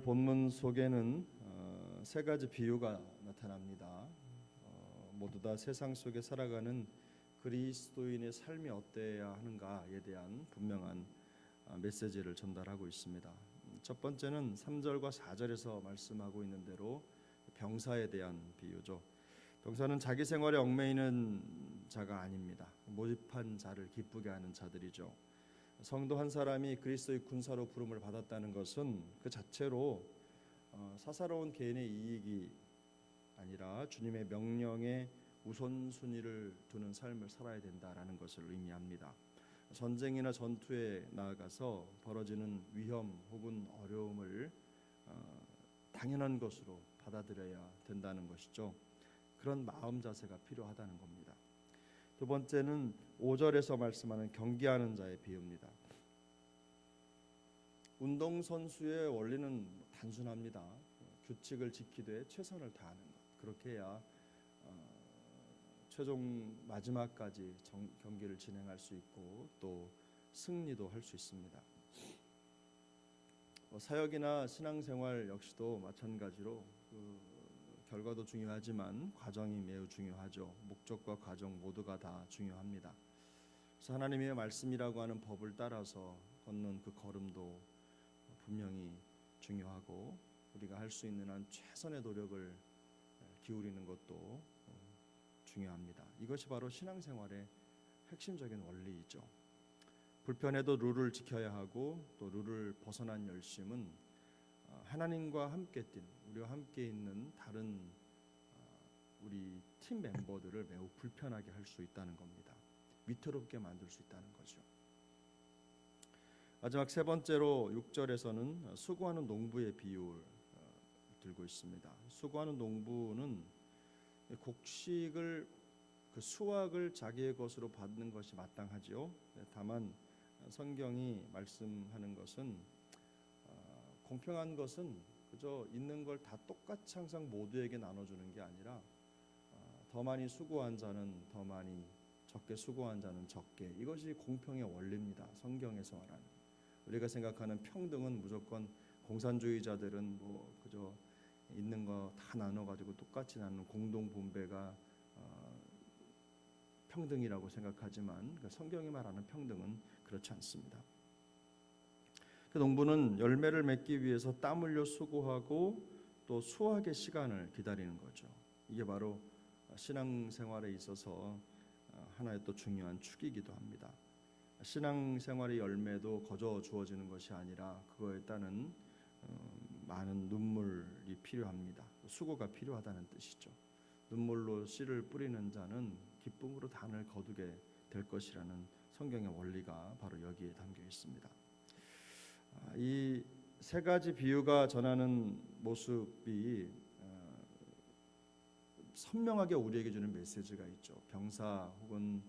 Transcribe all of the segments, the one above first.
본문 속에는 세 가지 비유가 나타납니다. 모두 다 세상 속에 살아가는 그리스도인의 삶이 어때야 하는가에 대한 분명한 메시지를 전달하고 있습니다. 첫 번째는 3절과 4절에서 말씀하고 있는 대로 병사에 대한 비유죠. 병사는 자기 생활에 얽매이는 자가 아닙니다. 모집한 자를 기쁘게 하는 자들이죠. 성도 한 사람이 그리스도의 군사로 부름을 받았다는 것은 그 자체로 사사로운 개인의 이익이 아니라 주님의 명령에 우선순위를 두는 삶을 살아야 된다라는 것을 의미합니다. 전쟁이나 전투에 나아가서 벌어지는 위험 혹은 어려움을 당연한 것으로 받아들여야 된다는 것이죠. 그런 마음 자세가 필요하다는 겁니다. 두 번째는 5절에서 말씀하는 경기하는 자의 비유입니다. 운동선수의 원리는 단순합니다. 규칙을 지키되 최선을 다하는 것. 그렇게 해야 최종 마지막까지 경기를 진행할 수 있고 또 승리도 할 수 있습니다. 사역이나 신앙생활 역시도 마찬가지로 결과도 중요하지만 과정이 매우 중요하죠. 목적과 과정 모두가 다 중요합니다. 그래서 하나님의 말씀이라고 하는 법을 따라서 걷는 그 걸음도 분명히 중요하고 우리가 할 수 있는 한 최선의 노력을 기울이는 것도 중요합니다. 이것이 바로 신앙생활의 핵심적인 원리이죠. 불편해도 룰을 지켜야 하고 또 룰을 벗어난 열심은 하나님과 함께 뛴 우리와 함께 있는 다른 우리 팀 멤버들을 매우 불편하게 할 수 있다는 겁니다. 위태롭게 만들 수 있다는 거죠. 마지막 세 번째로 6절에서는 수고하는 농부의 비유를 들고 있습니다. 수고하는 농부는 곡식을 그 수확을 자기의 것으로 받는 것이 마땅하지요. 다만 성경이 말씀하는 것은 공평한 것은 그저 있는 걸 다 똑같이 항상 모두에게 나눠주는 게 아니라 더 많이 수고한 자는 더 많이, 적게 수고한 자는 적게. 이것이 공평의 원리입니다. 성경에서 말하는. 우리가 생각하는 평등은 무조건 공산주의자들은 뭐 그저 있는 거 다 나눠가지고 똑같이 나누는 공동 분배가 평등이라고 생각하지만 성경이 말하는 평등은 그렇지 않습니다. 그 농부는 열매를 맺기 위해서 땀 흘려 수고하고 또 수확의 시간을 기다리는 거죠. 이게 바로 신앙생활에 있어서 하나의 또 중요한 축이기도 합니다. 신앙생활의 열매도 거저 주어지는 것이 아니라 그거에 따른 많은 눈물이 필요합니다. 수고가 필요하다는 뜻이죠. 눈물로 씨를 뿌리는 자는 기쁨으로 단을 거두게 될 것이라는 성경의 원리가 바로 여기에 담겨 있습니다. 이 세 가지 비유가 전하는 모습이 선명하게 우리에게 주는 메시지가 있죠. 병사 혹은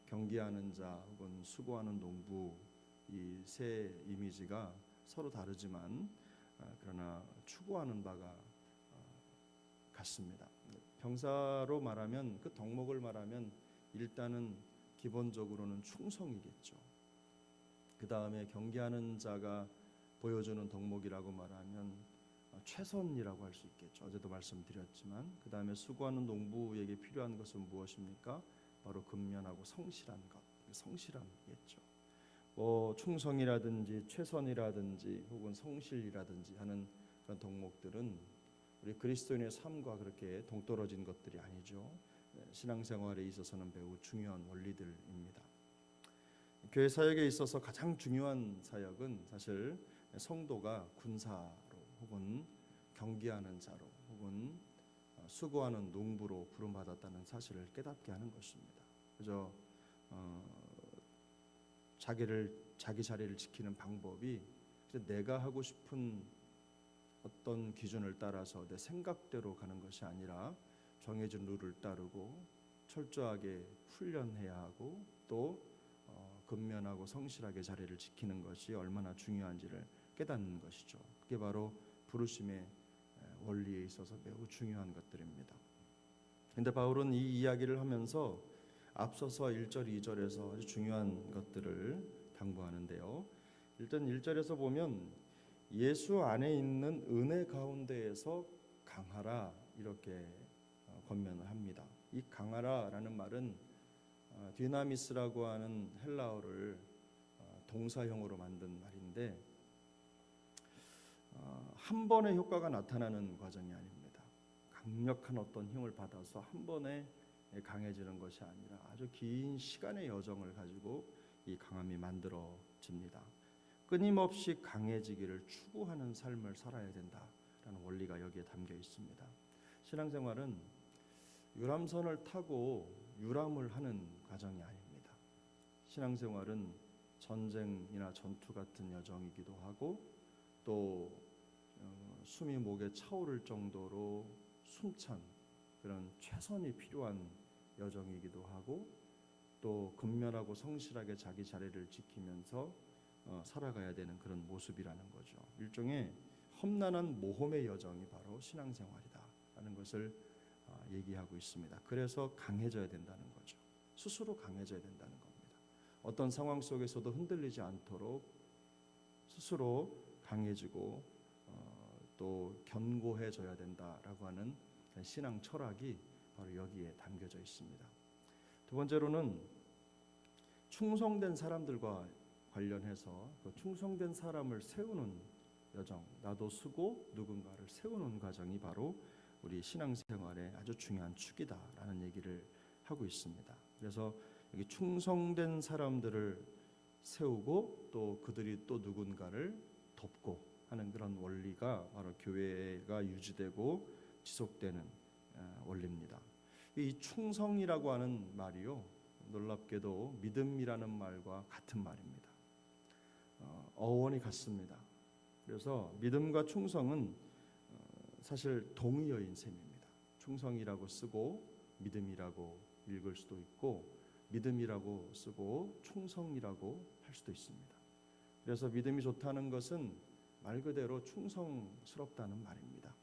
경기하는 자 혹은 수고하는 농부, 이 세 이미지가 서로 다르지만 그러나 추구하는 바가 같습니다. 병사로 말하면 그 덕목을 말하면 일단은 기본적으로는 충성이겠죠. 그 다음에 경기하는 자가 보여주는 덕목이라고 말하면 최선이라고 할 수 있겠죠. 어제도 말씀드렸지만 그 다음에 수고하는 농부에게 필요한 것은 무엇입니까? 바로 근면하고 성실한 것, 성실함이겠죠. 충성이라든지 최선이라든지 혹은 성실이라든지 하는 그런 덕목들은 우리 그리스도인의 삶과 그렇게 동떨어진 것들이 아니죠. 신앙생활에 있어서는 매우 중요한 원리들입니다. 교회 사역에 있어서 가장 중요한 사역은 사실 성도가 군사로 혹은 경기하는 자로 혹은 수고하는 농부로 부름받았다는 사실을 깨닫게 하는 것입니다. 그저 자기 자리를 지키는 방법이 내가 하고 싶은 어떤 기준을 따라서 내 생각대로 가는 것이 아니라 정해진 룰을 따르고 철저하게 훈련해야 하고 또 근면하고 성실하게 자리를 지키는 것이 얼마나 중요한지를 깨닫는 것이죠. 그게 바로 부르심의 원리에 있어서 매우 중요한 것들입니다. 그런데 바울은 이 이야기를 하면서 앞서서 1절, 2절에서 아주 중요한 것들을 당부하는데요. 일단 1절에서 보면 예수 안에 있는 은혜 가운데에서 강하라 이렇게 권면을 합니다. 이 강하라라는 말은 디나미스라고 하는 헬라어를 동사형으로 만든 말인데 한 번의 효과가 나타나는 과정이 아닙니다. 강력한 어떤 힘을 받아서 한 번에 강해지는 것이 아니라 아주 긴 시간의 여정을 가지고 이 강함이 만들어집니다. 끊임없이 강해지기를 추구하는 삶을 살아야 된다라는 원리가 여기에 담겨 있습니다. 신앙생활은 유람선을 타고 유람을 하는 과정이 아닙니다. 신앙생활은 전쟁이나 전투 같은 여정이기도 하고 또 숨이 목에 차오를 정도로 숨찬 그런 최선이 필요한 여정이기도 하고 또 근면하고 성실하게 자기 자리를 지키면서 살아가야 되는 그런 모습이라는 거죠. 일종의 험난한 모험의 여정이 바로 신앙생활이다라는 것을 얘기하고 있습니다. 그래서 강해져야 된다는 거죠. 스스로 강해져야 된다는 겁니다. 어떤 상황 속에서도 흔들리지 않도록 스스로 강해지고 또 견고해져야 된다라고 하는 신앙 철학이 바로 여기에 담겨져 있습니다. 두 번째로는 충성된 사람들과 관련해서 그 충성된 사람을 세우는 여정, 나도 쓰고 누군가를 세우는 과정이 바로 우리 신앙생활의 아주 중요한 축이다라는 얘기를 하고 있습니다. 그래서 여기 충성된 사람들을 세우고 또 그들이 또 누군가를 돕고 하는 그런 원리가 바로 교회가 유지되고 지속되는 원리입니다. 이 충성이라고 하는 말이요, 놀랍게도 믿음이라는 말과 같은 말입니다. 어원이 같습니다. 그래서 믿음과 충성은 사실 동의어인 셈입니다. 충성이라고 쓰고 믿음이라고 읽을 수도 있고 믿음이라고 쓰고 충성이라고 할 수도 있습니다. 그래서 믿음이 좋다는 것은 말 그대로 충성스럽다는 말입니다.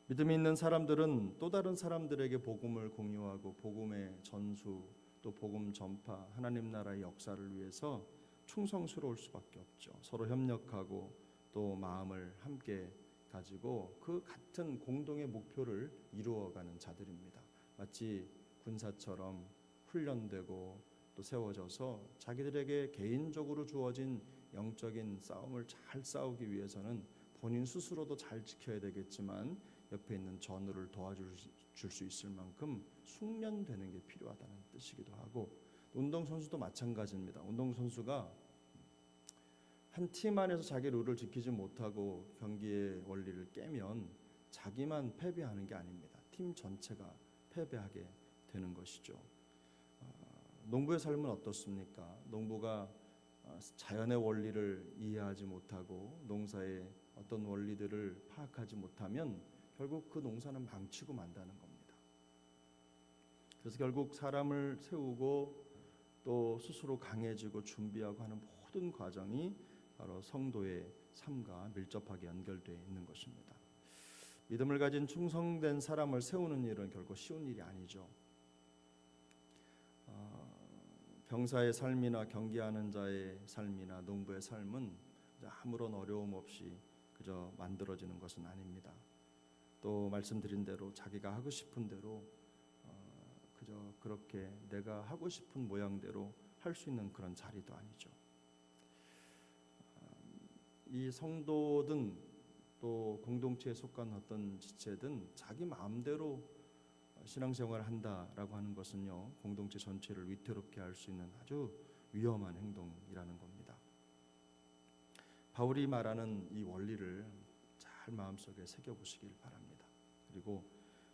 믿음이 있는 사람들은 또 다른 사람들에게 복음을 공유하고 복음의 전수 또 복음 전파 하나님 나라의 역사를 위해서 충성스러울 수밖에 없죠. 서로 협력하고 또 마음을 함께 가지고 그 같은 공동의 목표를 이루어가는 자들입니다. 마치 군사처럼 훈련되고 또 세워져서 자기들에게 개인적으로 주어진 영적인 싸움을 잘 싸우기 위해서는 본인 스스로도 잘 지켜야 되겠지만 옆에 있는 전우를 도와줄 수 있을 만큼 숙련되는 게 필요하다는 뜻이기도 하고 운동선수도 마찬가지입니다. 운동선수가 한 팀 안에서 자기 룰을 지키지 못하고 경기의 원리를 깨면 자기만 패배하는 게 아닙니다. 팀 전체가 패배하게 되는 것이죠. 농부의 삶은 어떻습니까? 농부가 자연의 원리를 이해하지 못하고 농사의 어떤 원리들을 파악하지 못하면 결국 그 농사는 망치고 만다는 겁니다. 그래서 결국 사람을 세우고 또 스스로 강해지고 준비하고 하는 모든 과정이 바로 성도의 삶과 밀접하게 연결되어 있는 것입니다. 믿음을 가진 충성된 사람을 세우는 일은 결코 쉬운 일이 아니죠. 병사의 삶이나 경기하는 자의 삶이나 농부의 삶은 아무런 어려움 없이 그저 만들어지는 것은 아닙니다. 또 말씀드린 대로 자기가 하고 싶은 대로 그저 그렇게 내가 하고 싶은 모양대로 할 수 있는 그런 자리도 아니죠. 이 성도든 또 공동체에 속한 어떤 지체든 자기 마음대로 신앙생활을 한다라고 하는 것은요, 공동체 전체를 위태롭게 할 수 있는 아주 위험한 행동이라는 겁니다. 바울이 말하는 이 원리를 잘 마음속에 새겨보시길 바랍니다. 그리고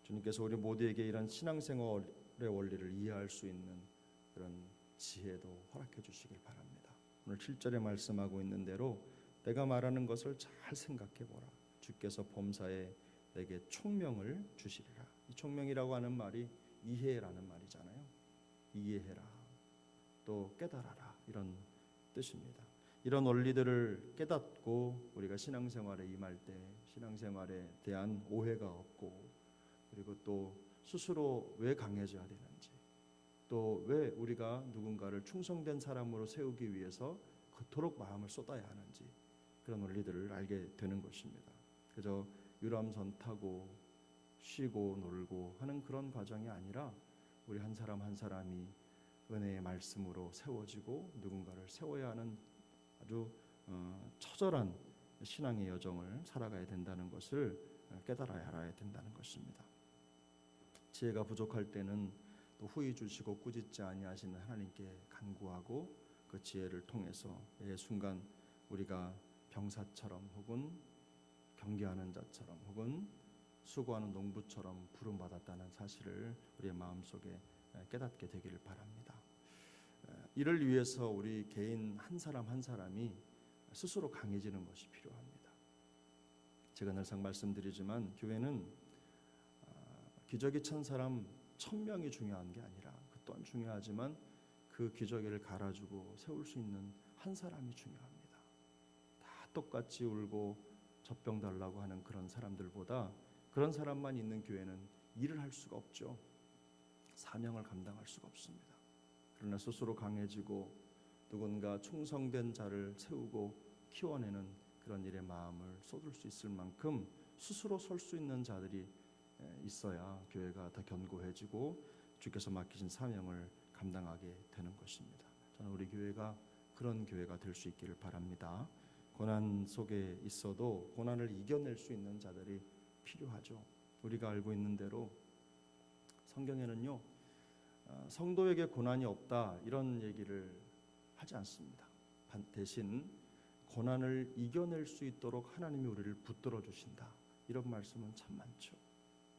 주님께서 우리 모두에게 이런 신앙생활의 원리를 이해할 수 있는 그런 지혜도 허락해 주시길 바랍니다. 오늘 7절에 말씀하고 있는 대로 내가 말하는 것을 잘 생각해 보라. 주께서 범사에 내게 총명을 주시리라. 이 총명이라고 하는 말이 이해라는 말이잖아요. 이해해라. 또 깨달아라. 이런 뜻입니다. 이런 원리들을 깨닫고 우리가 신앙생활에 임할 때 신앙생활에 대한 오해가 없고 그리고 또 스스로 왜 강해져야 되는지 또 왜 우리가 누군가를 충성된 사람으로 세우기 위해서 그토록 마음을 쏟아야 하는지 그런 원리들을 알게 되는 것입니다. 그저 유람선 타고 쉬고 놀고 하는 그런 과정이 아니라 우리 한 사람 한 사람이 은혜의 말씀으로 세워지고 누군가를 세워야 하는 아주 처절한 신앙의 여정을 살아가야 된다는 것을 깨달아야 알아야 된다는 것입니다. 지혜가 부족할 때는 또 후히 주시고 꾸짖지 아니하시는 하나님께 간구하고 그 지혜를 통해서 매 순간 우리가 병사처럼 혹은 경계하는 자처럼 혹은 수고하는 농부처럼 부름받았다는 사실을 우리의 마음속에 깨닫게 되기를 바랍니다. 이를 위해서 우리 개인 한 사람 한 사람이 스스로 강해지는 것이 필요합니다. 제가 늘상 말씀드리지만 교회는 기저귀 찬 사람 1000명이 중요한 게 아니라 그 또한 중요하지만 그 기저귀를 갈아주고 세울 수 있는 한 사람이 중요합니다. 다 똑같이 울고 젖병 달라고 하는 그런 사람들보다 그런 사람만 있는 교회는 일을 할 수가 없죠. 사명을 감당할 수가 없습니다. 그러나 스스로 강해지고 누군가 충성된 자를 세우고 키워내는 그런 일에 마음을 쏟을 수 있을 만큼 스스로 설 수 있는 자들이 있어야 교회가 더 견고해지고 주께서 맡기신 사명을 감당하게 되는 것입니다. 저는 우리 교회가 그런 교회가 될 수 있기를 바랍니다. 고난 속에 있어도 고난을 이겨낼 수 있는 자들이 필요하죠. 우리가 알고 있는 대로 성경에는요, 성도에게 고난이 없다 이런 얘기를 하지 않습니다. 대신 고난을 이겨낼 수 있도록 하나님이 우리를 붙들어 주신다 이런 말씀은 참 많죠.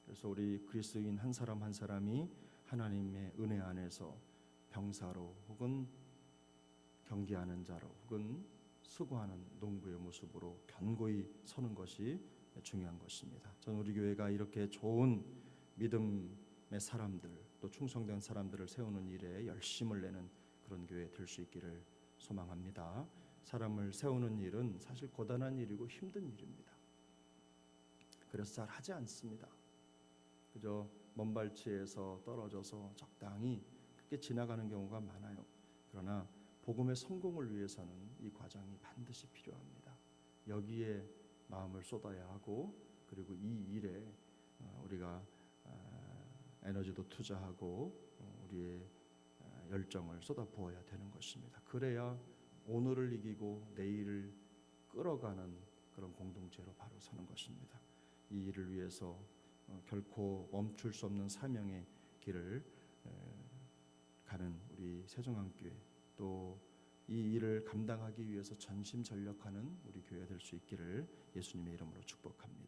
그래서 우리 그리스도인 한 사람 한 사람이 하나님의 은혜 안에서 병사로 혹은 경계하는 자로 혹은 수고하는 농부의 모습으로 견고히 서는 것이 중요한 것입니다. 저는 우리 교회가 이렇게 좋은 믿음의 사람들 또 충성된 사람들을 세우는 일에 열심을 내는 그런 교회 될 수 있기를 소망합니다. 사람을 세우는 일은 사실 고단한 일이고 힘든 일입니다. 그래서 잘 하지 않습니다. 그저 먼 발치에서 떨어져서 적당히 그렇게 지나가는 경우가 많아요. 그러나 복음의 성공을 위해서는 이 과정이 반드시 필요합니다. 여기에 마음을 쏟아야 하고 그리고 이 일에 우리가 에너지도 투자하고 우리의 열정을 쏟아부어야 되는 것입니다. 그래야 오늘을 이기고 내일을 끌어가는 그런 공동체로 바로 서는 것입니다. 이 일을 위해서 결코 멈출 수 없는 사명의 길을 가는 우리 세종한교회 또 이 일을 감당하기 위해서 전심전력하는 우리 교회가 될 수 있기를 예수님의 이름으로 축복합니다.